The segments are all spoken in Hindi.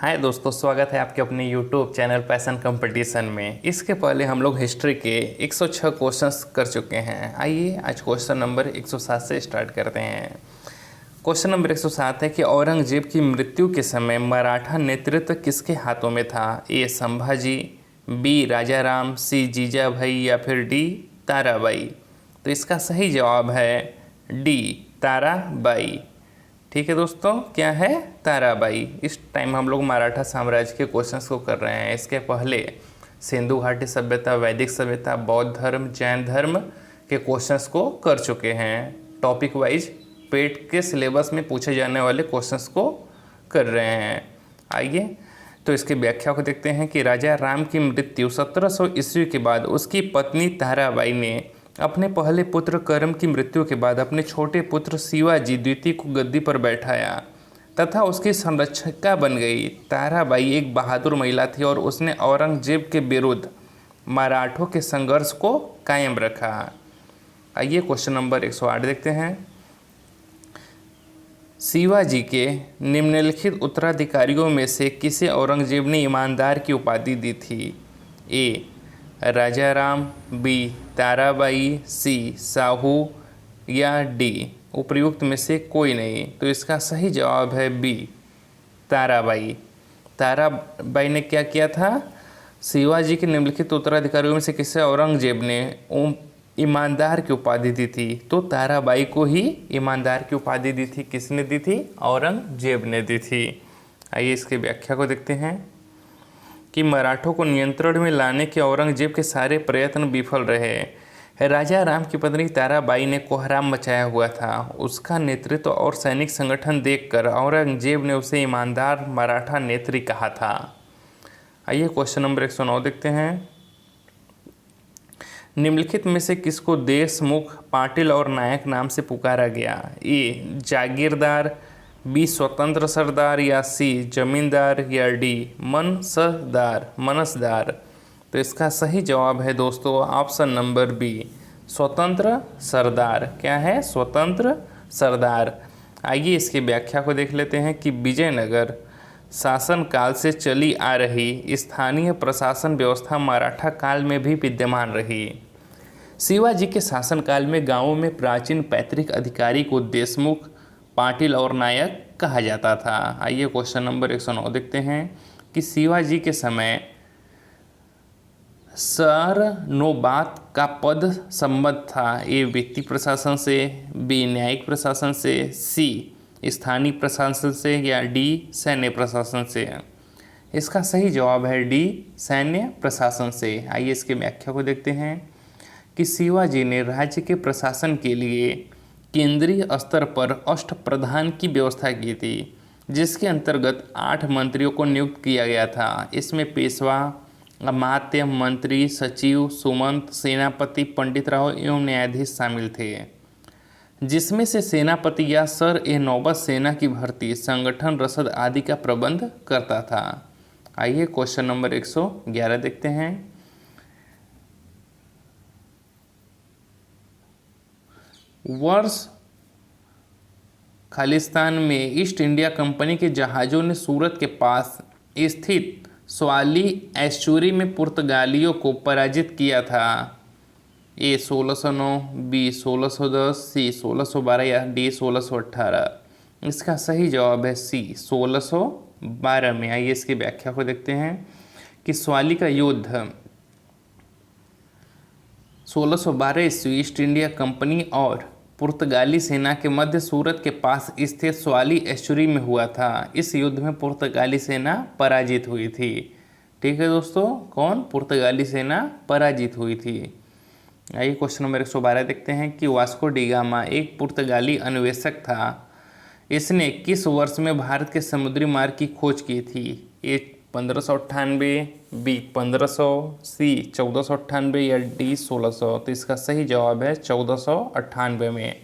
हाय दोस्तों, स्वागत है आपके अपने YouTube चैनल पैशन कंपटीशन में। इसके पहले हम लोग हिस्ट्री के 106 क्वेश्चंस कर चुके हैं। आइए आज क्वेश्चन नंबर 107 से स्टार्ट करते हैं। क्वेश्चन नंबर 107 है कि औरंगजेब की मृत्यु के समय मराठा नेतृत्व किसके हाथों में था? ए संभाजी, बी राजाराम, सी जीजाभाई या फिर डी ताराबाई। तो इसका सही जवाब है डी ताराबाई। ठीक है दोस्तों, क्या है? ताराबाई। इस टाइम हम लोग मराठा साम्राज्य के क्वेश्चंस को कर रहे हैं। इसके पहले सिंधु घाटी सभ्यता, वैदिक सभ्यता, बौद्ध धर्म, जैन धर्म के क्वेश्चंस को कर चुके हैं। टॉपिक वाइज पेट के सिलेबस में पूछे जाने वाले क्वेश्चंस को कर रहे हैं। आइए तो इसकी व्याख्या को देखते हैं कि राजा राम की मृत्यु 1700 ईस्वी के बाद उसकी पत्नी ताराबाई ने अपने पहले पुत्र करम की मृत्यु के बाद अपने छोटे पुत्र शिवाजी द्वितीय को गद्दी पर बैठाया तथा उसकी संरक्षिका बन गई। ताराबाई एक बहादुर महिला थी और उसने औरंगजेब के विरुद्ध मराठों के संघर्ष को कायम रखा। आइए क्वेश्चन नंबर 108 देखते हैं। शिवाजी के निम्नलिखित उत्तराधिकारियों में से किसे औरंगजेब ने ईमानदार की उपाधि दी थी? ए राजाराम, बी ताराबाई, सी साहू या डी उपर्युक्त में से कोई नहीं। तो इसका सही जवाब है बी ताराबाई। ताराबाई ने क्या किया था? शिवाजी के निम्नलिखित उत्तराधिकारियों में से किसे औरंगजेब ने ईमानदार की उपाधि दी थी? तो ताराबाई को ही ईमानदार की उपाधि दी थी। किसने दी थी? औरंगजेब ने दी थी। आइए इसकी व्याख्या को देखते हैं कि मराठों को नियंत्रण में लाने के औरंगजेब के सारे प्रयत्न विफल रहे। राजा राम की पत्नी ताराबाई ने कोहराम मचाया हुआ था। उसका नेतृत्व और सैनिक संगठन देखकर औरंगजेब ने उसे ईमानदार मराठा नेत्री कहा था। आइए क्वेश्चन नंबर 109 देखते हैं। निम्नलिखित में से किसको देशमुख, पाटिल और नायक नाम से पुकारा गया? ए जागीरदार, बी स्वतंत्र सरदार या सी जमींदार या डी मनसदार। तो इसका सही जवाब है दोस्तों ऑप्शन नंबर बी स्वतंत्र सरदार। क्या है? स्वतंत्र सरदार। आइए इसकी व्याख्या को देख लेते हैं कि विजयनगर शासन काल से चली आ रही स्थानीय प्रशासन व्यवस्था मराठा काल में भी विद्यमान रही। शिवाजी के शासनकाल में गांवों में प्राचीन पैतृक अधिकारी को देशमुख, पाटिल और नायक कहा जाता था। आइए क्वेश्चन नंबर 109 देखते हैं कि शिवाजी के समय सरनोबात का पद संबद्ध था। ए व्यक्ति प्रशासन से, बी न्यायिक प्रशासन से, सी स्थानीय प्रशासन से या डी सैन्य प्रशासन से। इसका सही जवाब है डी सैन्य प्रशासन से। आइए इसकी व्याख्या को देखते हैं कि शिवाजी ने राज्य के प्रशासन के लिए केंद्रीय स्तर पर अष्टप्रधान की व्यवस्था की थी, जिसके अंतर्गत 8 मंत्रियों को नियुक्त किया गया था। इसमें पेशवा, अमात्य, मंत्री, सचिव, सुमंत, सेनापति, पंडित राव एवं न्यायाधीश शामिल थे, जिसमें से सेनापति या सर ए नौबत सेना की भर्ती, संगठन, रसद आदि का प्रबंध करता था। आइए क्वेश्चन नंबर 111 देखते हैं। वर्ष खालिस्तान में ईस्ट इंडिया कंपनी के जहाज़ों ने सूरत के पास स्थित स्वाली एस्चुरी में पुर्तगालियों को पराजित किया था। ए 1609, बी 1610, सी 1612 या डी 1618। इसका सही जवाब है सी 1612 में। आइए इसकी व्याख्या को देखते हैं कि स्वाली का युद्ध 1612 ईस्वी ईस्ट इंडिया कंपनी और पुर्तगाली सेना के मध्य सूरत के पास स्थित स्वाली एस्चुरी में हुआ था। इस युद्ध में पुर्तगाली सेना पराजित हुई थी। ठीक है दोस्तों, कौन? पुर्तगाली सेना पराजित हुई थी। आइए क्वेश्चन नंबर 112 देखते हैं कि वास्को डी गामा एक पुर्तगाली अन्वेषक था। इसने किस वर्ष में भारत के समुद्री मार्ग की खोज की थी? ए 1598, बी 1500, सी 1498 या डी 1600। तो इसका सही जवाब है 1498 में।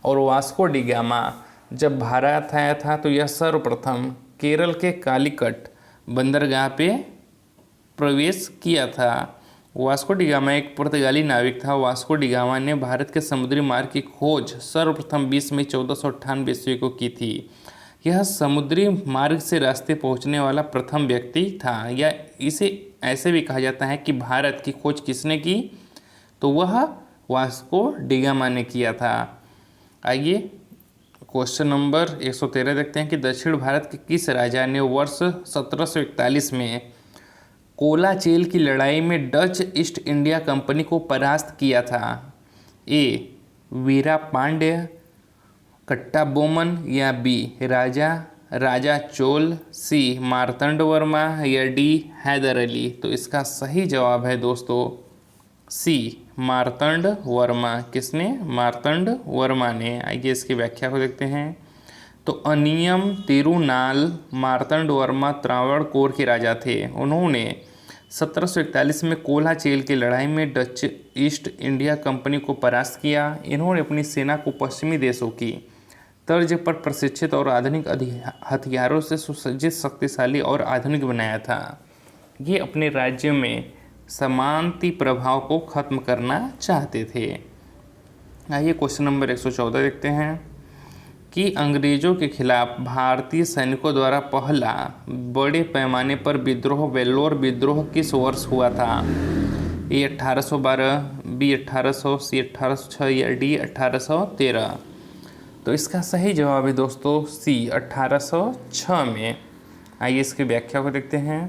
और वास्को डी गामा जब भारत आया था तो यह सर्वप्रथम केरल के कालीकट बंदरगाह पे प्रवेश किया था। वास्को डी गामा एक पुर्तगाली नाविक था। वास्को डी गामा ने भारत के समुद्री मार्ग की खोज सर्वप्रथम 20 मई 1498 ईस्वी को की थी। यह समुद्री मार्ग से रास्ते पहुंचने वाला प्रथम व्यक्ति था, या इसे ऐसे भी कहा जाता है कि भारत की खोज किसने की, तो वह वास्को डिगामा ने किया था। आइए क्वेश्चन नंबर 113 देखते हैं कि दक्षिण भारत के किस राजा ने वर्ष 1741 में कोलाचेल की लड़ाई में डच ईस्ट इंडिया कंपनी को परास्त किया था। ए वीरा पांड्य, कट्टाबोमन, या बी राजा चोल, सी मार्तंड वर्मा, या डी हैदर अली। तो इसका सही जवाब है दोस्तों सी मार्तंड वर्मा। किसने? मार्तंड वर्मा ने। आइए इसकी व्याख्या को देखते हैं। तो अनियम तिरुनाल मार्तंड वर्मा त्रावणकोर के राजा थे। उन्होंने 1741 में कोलाचेल की लड़ाई में डच ईस्ट इंडिया कंपनी को परास्त किया। इन्होंने अपनी सेना को पश्चिमी देशों की तर्ज पर प्रशिक्षित और आधुनिक हथियारों से सुसज्जित, शक्तिशाली और आधुनिक बनाया था। ये अपने राज्य में सामंती प्रभाव को खत्म करना चाहते थे। आइए क्वेश्चन नंबर 114 देखते हैं कि अंग्रेजों के खिलाफ भारतीय सैनिकों द्वारा पहला बड़े पैमाने पर विद्रोह वेल्लोर विद्रोह किस वर्ष हुआ था? ए 1812, बी 1800, सी 1806, या डी 1813। तो इसका सही जवाब है दोस्तों सी 1806 में। आइए इसकी व्याख्या को देखते हैं।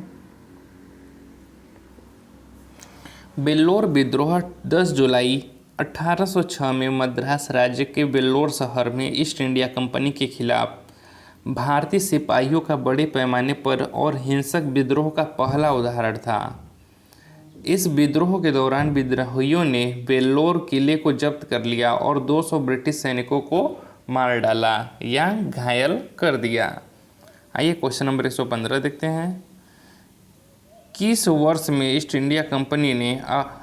वेल्लोर विद्रोह 10 जुलाई 1806 में मद्रास राज्य के वेल्लोर शहर में ईस्ट इंडिया कंपनी के खिलाफ भारतीय सिपाहियों का बड़े पैमाने पर और हिंसक विद्रोह का पहला उदाहरण था। इस विद्रोह के दौरान विद्रोहियों ने वेल्लोर किले को जब्त कर लिया और 200 ब्रिटिश सैनिकों को मार डाला या घायल कर दिया। आइए क्वेश्चन नंबर 115 देखते हैं। किस वर्ष में ईस्ट इंडिया कंपनी ने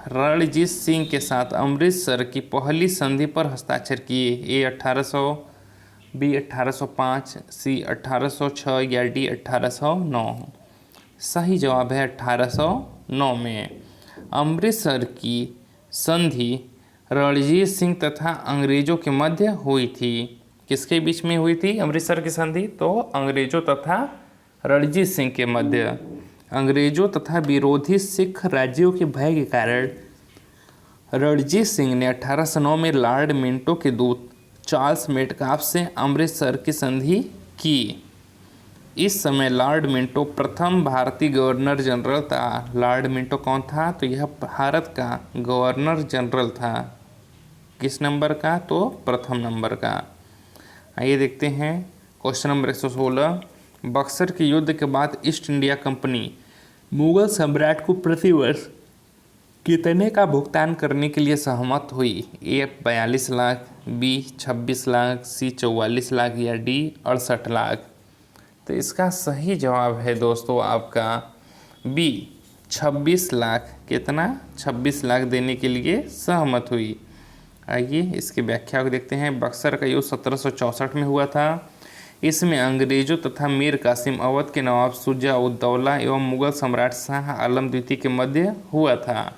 रणजीत सिंह के साथ अमृतसर की पहली संधि पर हस्ताक्षर किए? ए 1800, बी 1805, सी 1806, या डी 1809। सही जवाब है 1809 में। अमृतसर की संधि रणजीत सिंह तथा अंग्रेजों के मध्य हुई थी। किसके बीच में हुई थी अमृतसर की संधि? तो अंग्रेजों तथा रणजीत सिंह के मध्य। अंग्रेजों तथा विरोधी सिख राज्यों के भय के कारण रणजीत सिंह ने 1809 में लॉर्ड मिंटो के दूत चार्ल्स मेटकाफ से अमृतसर की संधि की। इस समय लॉर्ड मिंटो प्रथम भारतीय गवर्नर जनरल था। लॉर्ड मिंटो कौन था? तो यह भारत का गवर्नर जनरल था। किस नंबर का? तो प्रथम नंबर का। आइए देखते हैं क्वेश्चन नंबर 116। बक्सर के युद्ध के बाद ईस्ट इंडिया कंपनी मुगल सम्राट को प्रतिवर्ष कितने का भुगतान करने के लिए सहमत हुई? ए 42 लाख, बी 26 लाख, सी 44 लाख, या डी 68 लाख। तो इसका सही जवाब है दोस्तों आपका बी 26 लाख। कितना? 26 लाख देने के लिए सहमत हुई। आइए इसकी व्याख्या को देखते हैं। बक्सर का युद्ध 1764 में हुआ था। इसमें अंग्रेजों तथा मीर कासिम अवध के नवाब शुजा उद दौला एवं मुगल सम्राट शाह आलम द्वितीय के मध्य हुआ था।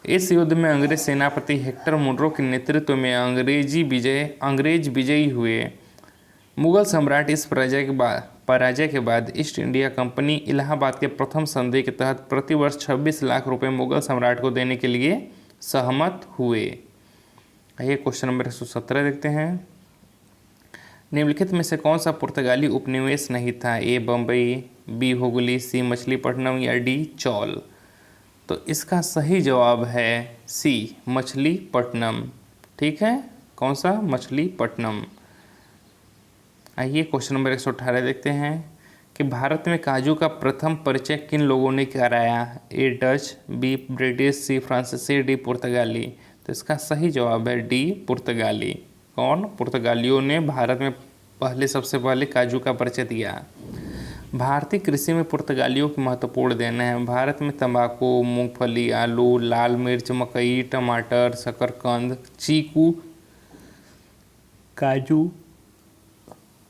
इस युद्ध में अंग्रेज सेनापति हेक्टर मुनरो के नेतृत्व में अंग्रेज विजयी हुए। मुगल सम्राट इस पराजय के बाद ईस्ट इंडिया कंपनी इलाहाबाद के प्रथम संधि के तहत प्रतिवर्ष 26 लाख रुपए मुगल सम्राट को देने के लिए सहमत हुए। आइए क्वेश्चन नंबर 117 देखते हैं। निम्नलिखित में से कौन सा पुर्तगाली उपनिवेश नहीं था? ए बम्बई, बी हुगली, सी मछलीपट्टनम, या डी चौल। तो इसका सही जवाब है सी मछलीपट्टनम। ठीक है, कौन सा? मछलीपट्टनम। आइए क्वेश्चन नंबर 118 देखते हैं कि भारत में काजू का प्रथम परिचय किन लोगों ने कराया? ए डच, बी ब्रिटिश, सी फ्रांसीसी, डी पुर्तगाली। तो इसका सही जवाब है डी पुर्तगाली। कौन? पुर्तगालियों ने भारत में सबसे पहले काजू का परिचय दिया। भारतीय कृषि में पुर्तगालियों की महत्वपूर्ण देन है। भारत में तंबाकू, मूंगफली, आलू, लाल मिर्च, मकई, टमाटर, शकरकंद, चीकू, काजू,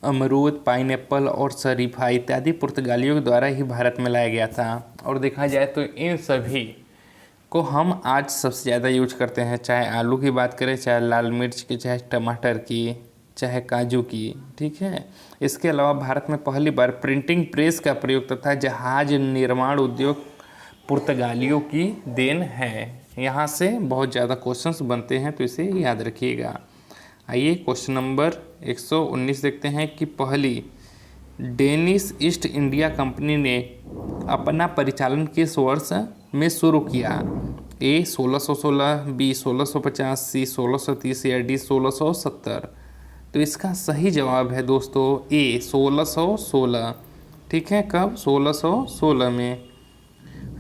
अमरूद, पाइनएप्पल और शरीफा इत्यादि पुर्तगालियों के द्वारा ही भारत में लाया गया था। और देखा जाए तो इन सभी को हम आज सबसे ज़्यादा यूज करते हैं, चाहे आलू की बात करें, चाहे लाल मिर्च की, चाहे टमाटर की, चाहे काजू की। ठीक है, इसके अलावा भारत में पहली बार प्रिंटिंग प्रेस का प्रयोग तथा जहाज निर्माण उद्योग पुर्तगालियों की देन है। यहाँ से बहुत ज़्यादा क्वेश्चंस बनते हैं, तो इसे याद रखिएगा। आइए क्वेश्चन नंबर 119 देखते हैं कि पहली डेनिश ईस्ट इंडिया कंपनी ने अपना परिचालन किस वर्ष में शुरू किया? ए 1616, बी 1650, सी 1630 या डी 1670। तो इसका सही जवाब है दोस्तों ए 1616। ठीक है, कब? 1616 में।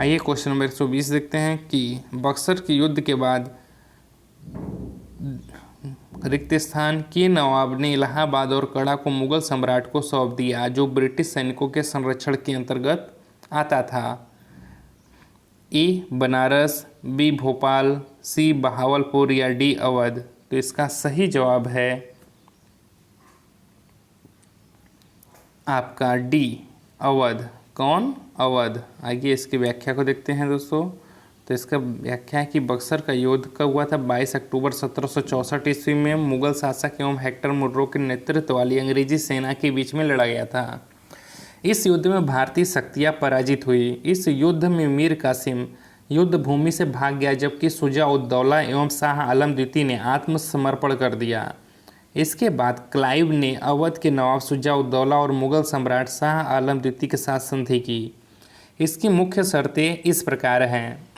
आइए क्वेश्चन नंबर 120 देखते हैं कि बक्सर के युद्ध के बाद रिक्त स्थान के नवाब ने इलाहाबाद और कड़ा को मुगल सम्राट को सौंप दिया, जो ब्रिटिश सैनिकों के संरक्षण के अंतर्गत आता था। ए बनारस, बी भोपाल, सी बहावलपुर या डी अवध। तो इसका सही जवाब है आपका डी अवध। कौन? अवध। आइए इसकी व्याख्या को देखते हैं दोस्तों। तो इसका व्याख्या है कि बक्सर का युद्ध कब हुआ था? 22 अक्टूबर 1764 ईस्वी में मुगल शासक एवं हेक्टर मुर्रो के नेतृत्व वाली अंग्रेजी सेना के बीच में लड़ा गया था। इस युद्ध में भारतीय शक्तियां पराजित हुई। इस युद्ध में मीर कासिम युद्ध भूमि से भाग गया, जबकि शुजा-उद-दौला एवं शाह आलम द्वितीय ने आत्मसमर्पण कर दिया। इसके बाद क्लाइव ने अवध के नवाब शुजा-उद-दौला और मुगल सम्राट शाह आलम द्वितीय के साथ संधि की। इसकी मुख्य शर्तें इस प्रकार हैं।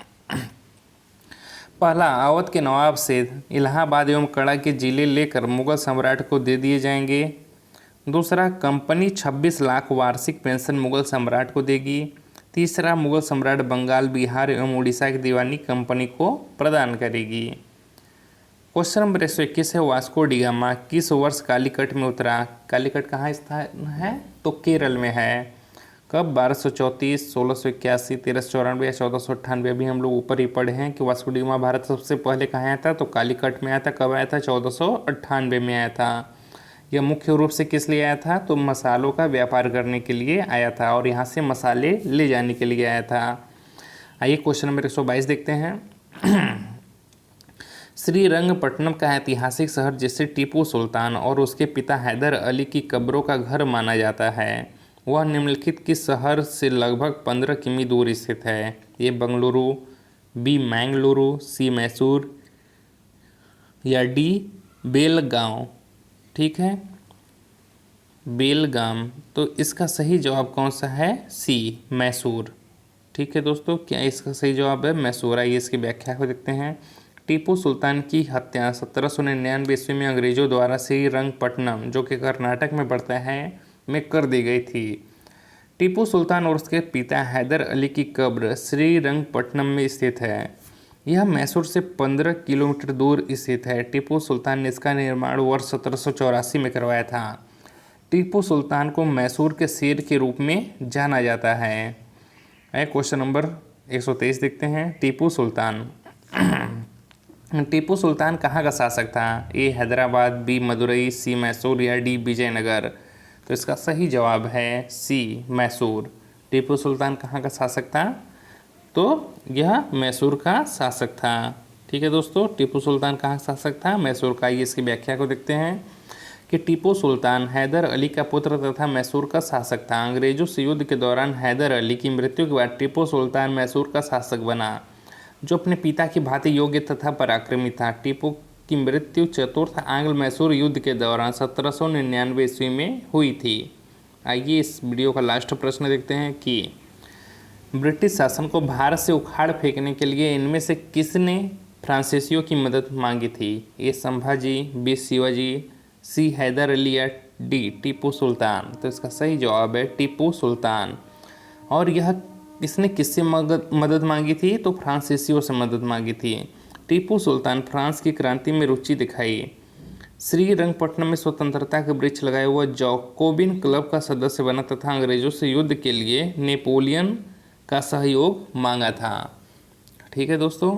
पहला, अवध के नवाब से इलाहाबाद एवं कड़ा के जिले लेकर मुगल सम्राट को दे दिए जाएंगे। दूसरा, कंपनी 26 लाख वार्षिक पेंशन मुगल सम्राट को देगी। तीसरा, मुगल सम्राट बंगाल, बिहार एवं उड़ीसा की दीवानी कंपनी को प्रदान करेगी। क्वेश्चन नंबर 121 है, वास्को डी गामा किस वर्ष कालीकट में उतरा? कालीकट कहाँ स्थित है? तो केरल में है। कब? 1234, 1681, 1394 या 1498। अभी हम लोग ऊपर ही पढ़े हैं कि वास्को डी गामा भारत सबसे पहले कहाँ आया था? तो कालीकट में आया था। कब आया था? 1498 में आया था। यह मुख्य रूप से किस लिए आया था? तो मसालों का व्यापार करने के लिए आया था और यहाँ से मसाले ले जाने के लिए आया था। आइए क्वेश्चन नंबर 122 देखते हैं। श्रीरंगपट्टनम का ऐतिहासिक शहर, जिसे टीपू सुल्तान और उसके पिता हैदर अली की कब्रों का घर माना जाता है, वह निम्नलिखित किस शहर से लगभग 15 किमी दूर स्थित है? ए बंगलुरु, बी मैंगलुरु, सी मैसूर या डी बेलगांव। ठीक है, बेलगाम। तो इसका सही जवाब कौन सा है? सी मैसूर। ठीक है दोस्तों, क्या इसका सही जवाब है? मैसूर। आइए इसकी व्याख्या को देखते हैं। टीपू सुल्तान की हत्या 1799 ईस्वी में अंग्रेजों द्वारा श्रीरंगपट्टनम, जो कि कर्नाटक में पड़ता है, में कर दी गई थी। टीपू सुल्तान और उसके पिता हैदर अली की कब्र श्रीरंगपट्टनम में स्थित है। यह मैसूर से 15 किलोमीटर दूर स्थित है। टीपू सुल्तान ने इसका निर्माण वर्ष 1784 में करवाया था। टीपू सुल्तान को मैसूर के शेर के रूप में जाना जाता है। क्वेश्चन नंबर 123 देखते हैं। टीपू सुल्तान टीपू सुल्तान कहाँ का शासक था? ए हैदराबाद, बी मदुरई, सी मैसूर या डी विजयनगर। तो इसका सही जवाब है सी मैसूर। टीपू सुल्तान कहाँ का शासक था? तो यह मैसूर का शासक था। ठीक है दोस्तों, टीपू सुल्तान कहाँ का शासक था? मैसूर का। ये इसकी व्याख्या को देखते हैं कि टीपू सुल्तान हैदर अली का पुत्र तथा मैसूर का शासक था। अंग्रेजों से युद्ध के दौरान हैदर अली की मृत्यु के बाद टीपू सुल्तान मैसूर का शासक बना, जो अपने पिता की भांति योग्य तथा पराक्रमी था। टीपू की मृत्यु चतुर्थ आंग्ल मैसूर युद्ध के दौरान 1799 ईस्वी में हुई थी। आइए इस वीडियो का लास्ट प्रश्न देखते हैं कि ब्रिटिश शासन को भारत से उखाड़ फेंकने के लिए इनमें से किसने फ्रांसीसियों की मदद मांगी थी? ए संभाजी, बी शिवाजी, सी हैदर अली या डी टीपू सुल्तान। तो इसका सही जवाब है टीपू सुल्तान। और यह इसने किससे मदद मांगी थी? तो फ्रांसीसियों से मदद मांगी थी। टीपू सुल्तान फ्रांस की क्रांति में रुचि दिखाई। श्रीरंगपट्टनम में स्वतंत्रता के वृक्ष लगाए हुआ जैकोबिन क्लब का सदस्य बना तथा अंग्रेजों से युद्ध के लिए नेपोलियन का सहयोग मांगा था। ठीक है दोस्तों।